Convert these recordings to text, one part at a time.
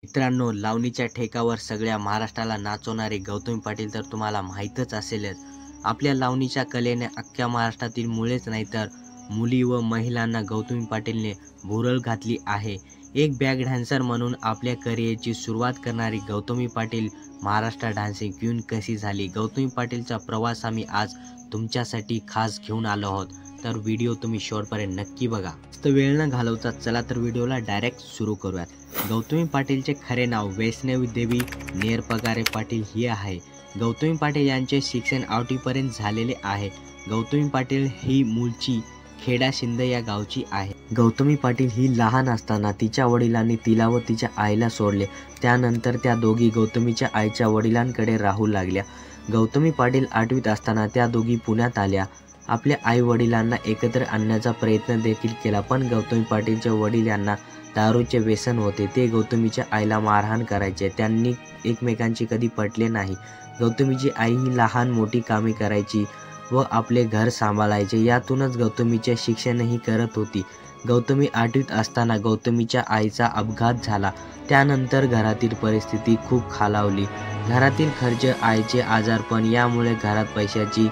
मित्रांनो, लावणीच्या ठेक्यावर सगळ्या महाराष्ट्राला नाचवणारे गौतमी पाटील तर तुम्हाला माहीतच असेलच. आपल्या लावणीच्या कलेने अख्ख्या महाराष्ट्रातील मुलेच नाही तर मुली व महिलांना गौतमी पाटीलने भुरळ घातली आहे. एक बॅक डान्सर म्हणून आपल्या करिअरची सुरुवात करणारी गौतमी पाटील महाराष्ट्र डान्सिंग क्वीन कशी झाली, गौतमी पाटीलचा प्रवास आम्ही आज तुमच्यासाठी खास घेऊन आलो आहोत. तर व्हिडिओ तुम्ही शेवटपर्यंत नक्की बघा. जास्त वेळ न घालवता चला तर व्हिडिओला डायरेक्ट सुरू करूयात. गौतमी पाटीलचे खरे नाव वैष्णवी देवी नेरपगारे पाटील हे आहे. गौतमी पाटील यांचे शिक्षण 8वीपर्यंत झालेले आहे. गौतमी पाटील ही मूळची खेडा शिंदे या गावची आहे. गौतमी पाटील ही लहान असताना तिच्या वडिलांनी तिला व तिच्या आईला सोडले. त्यानंतर त्या दोघी गौतमीच्या आईच्या वडिलांकडे राहू लागल्या. गौतमी पाटील 8वीत असताना त्या दोघी पुण्यात आल्या. आपल्या आई वडिलांना एकत्र आणण्याचा प्रयत्न देखील केला, पण गौतमी पाटीलचे वडील यांना दारूचे व्यसन होते. ते गौतमीच्या आईला मारहाण करायचे. त्यांनी एकमेकांची कधी पटले नाही. गौतमीची आई ही लहान मोठी कामे करायची व आपले घर सांभाळायचे. यातूनच गौतमीचे शिक्षणही करत होती. गौतमी 8वीत असताना गौतमीच्या आईचा अपघात झाला. त्यानंतर घरातील परिस्थिती खूप खालावली. घरातील खर्च, आईचे आजारपण यामुळे घरात पैशाची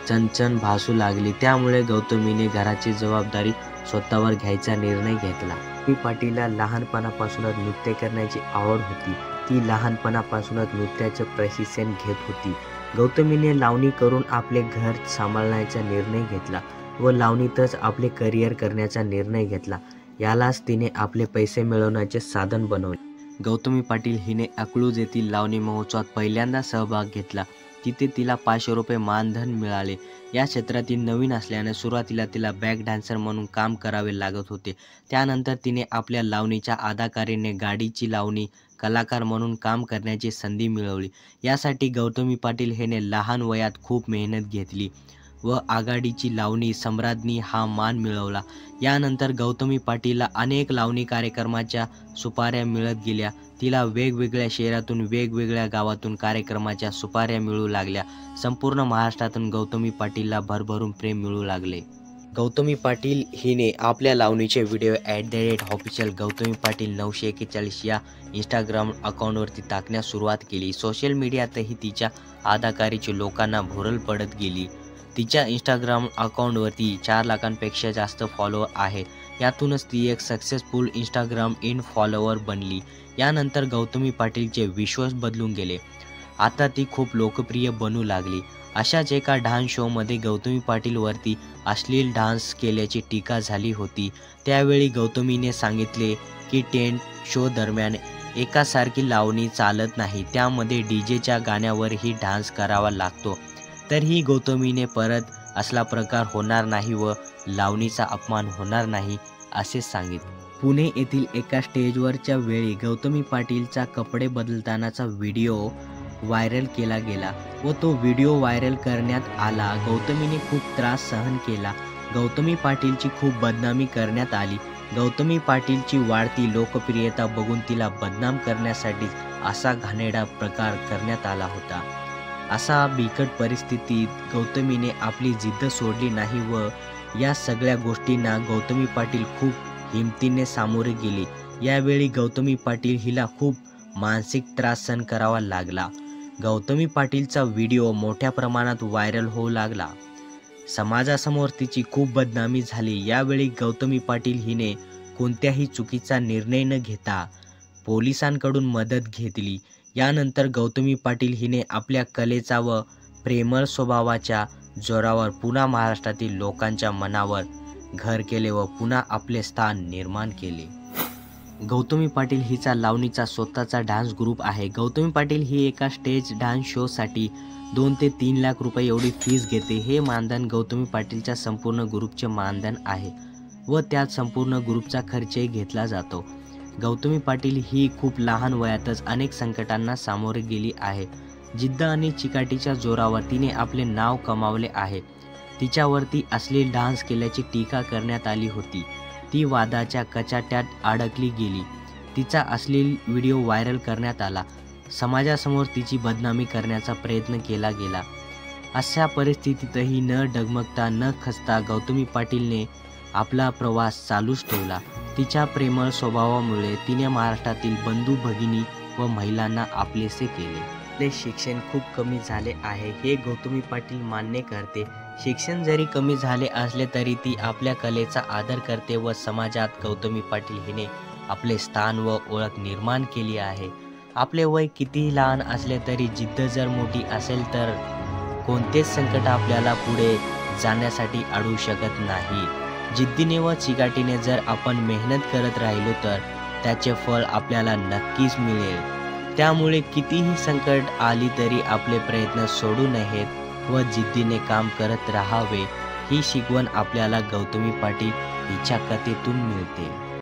चणचण भासू लागली. त्यामुळे गौतमीने घराची जबाबदारी स्वतःवर घ्यायचा निर्णय घेतला. गौतमी पाटीलला लहानपणापासूनच नृत्य करण्याची आवड होती. ती लहानपणापासूनच नृत्याचे प्रशिक्षण घेत होती. गौतमीने लावणी करून आपले घर सांभाळण्याचा निर्णय घेतला व लावणीतच आपले करिअर करण्याचा निर्णय घेतला. यालाच तिने आपले पैसे मिळवण्याचे साधन बनवले. गौतमी पाटील हिने अकलूज येथील लावणी महोत्सवात पहिल्यांदा सहभाग घेतला. तिथे तिला 500 रुपये मानधन मिळाले. या क्षेत्रातील नवीन असल्याने सुरुवातीला तिला बॅक डान्सर म्हणून काम करावे लागत होते. त्यानंतर तिने आपल्या लावणीच्या अदाकारीने गाडीची लावणी कलाकार म्हणून काम करण्याची संधी मिळवली. यासाठी गौतमी पाटील हिने लहान वयात खूप मेहनत घेतली व आघाडीची लावणी सम्राज्ञी हा मान मिळवला. यानंतर गौतमी पाटीलला अनेक लावणी कार्यक्रमाच्या सुपाऱ्या मिळत गेल्या. तिला वेगवेगळ्या शहरातून वेगवेगळ्या गावातून कार्यक्रमाच्या सुपाऱ्या मिळू लागल्या. संपूर्ण महाराष्ट्रातून गौतमी पाटीलला भरभरून प्रेम मिळू लागले. गौतमी पाटील हिने आपल्या लावणीचे व्हिडिओ @official गौतमी पाटील 941 या इंस्टाग्राम अकाउंटवरती टाकण्यास सुरुवात केली. सोशल मीडियातही तिच्या अदाकारीची लोकांना भुरळ पडत गेली. तिच्या इंस्टाग्राम अकाउंटवरती 4 लाखांपेक्षा जास्त फॉलोअर आहे. यातूनच ती एक सक्सेसफुल इंस्टाग्राम फॉलोअर बनली. यानंतर गौतमी पाटीलचे विश्वास बदलून गेले. आता ती खूप लोकप्रिय बनू लागली. अशाच एका डान्स शोमध्ये गौतमी पाटीलवरती अश्लील डान्स केल्याची टीका झाली होती. त्यावेळी गौतमीने सांगितले की टेंट शो दरम्यान एकासारखी लावणी चालत नाही, त्यामध्ये डीजेच्या गाण्यावरही डान्स करावा लागतो. तरीही गौतमीने परत असला प्रकार होणार नाही व लावणीचा अपमान होणार नाही असे सांगितले. पुणे येथील एका स्टेजवरच्या वेळी गौतमी पाटीलचा कपडे बदलतानाचा व्हिडिओ व्हायरल केला गेला व तो व्हिडिओ व्हायरल करण्यात आला. गौतमीने खूप त्रास सहन केला. गौतमी पाटीलची खूप बदनामी करण्यात आली. गौतमी पाटीलची वाढती लोकप्रियता बघून तिला बदनाम करण्यासाठी असा घाणेरडा प्रकार करण्यात आला होता. अशा बिकट परिस्थितीत गौतमीने आपली जिद्द सोडली नाही व या सगळ्या गोष्टींना गौतमी पाटील खूप हिमतीने सामोरे गेली. यावेळी गौतमी पाटील हिला खूप मानसिक त्रास सहन करावा लागला. गौतमी पाटीलचा व्हिडिओ मोठ्या प्रमाणात व्हायरल होऊ लागला. समाजासमोर तिची खूप बदनामी झाली. यावेळी गौतमी पाटील हिने कोणत्याही चुकीचा निर्णय न घेता पोलिसांकडून मदत घेतली. यानंतर गौतमी पाटील हिने आपल्या कलेचा व प्रेमळ स्वभावाच्या जोरावर पुन्हा महाराष्ट्रातील लोकांच्या मनावर घर केले व पुन्हा आपले स्थान निर्माण केले. गौतमी पाटील हिचा लावणीचा स्वतःचा डान्स ग्रुप आहे. गौतमी पाटील ही एका स्टेज डान्स शोसाठी 2 ते 3 लाख रुपये एवढी फीस घेते. हे मानधन गौतमी पाटीलच्या संपूर्ण ग्रुपचे मानधन आहे व त्यात संपूर्ण ग्रुपचा खर्चही घेतला जातो. गौतमी पाटील ही खूप लहान वयातच अनेक संकटांना सामोरे गेली आहे. जिद्द आणि चिकाटीच्या जोरावर तिने आपले नाव कमावले आहे. तिच्यावरती अश्लील डान्स केल्याची टीका करण्यात आली होती. ती वादाच्या कचाट्यात अडकली गेली. तिचा अश्लील व्हिडिओ व्हायरल करण्यात आला. समाजासमोर तिची बदनामी करण्याचा प्रयत्न केला गेला. अशा परिस्थितीतही न डगमगता न खचता गौतमी पाटीलने आपला प्रवास चालूच ठेवला. तिच्या प्रेमळ स्वभावामुळे तिने महाराष्ट्रातील बंधू भगिनी व महिलांना आपलेसे केले. आपले शिक्षण खूप कमी झाले आहे हे गौतमी पाटील मान्य करते. शिक्षण जरी कमी झाले असले तरी ती आपल्या कलेचा आदर करते व समाजात गौतमी पाटील हिने आपले स्थान व ओळख निर्माण केली आहे. आपले वय कितीही लहान असले तरी जिद्द जर मोठी असेल तर कोणतेच संकट आपल्याला पुढे जाण्यासाठी अडवू शकत नाही. जिद्दीने व चिकाटीने जर आपण मेहनत करत राहिलो तर त्याचे फळ आपल्याला नक्कीच मिळेल. त्यामुळे कितीही संकट आली तरी आपले प्रयत्न सोडू नयेत व जिद्दीने काम करत राहावे ही शिकवण आपल्याला गौतमी पाटील हिच्या कथेतून मिळते.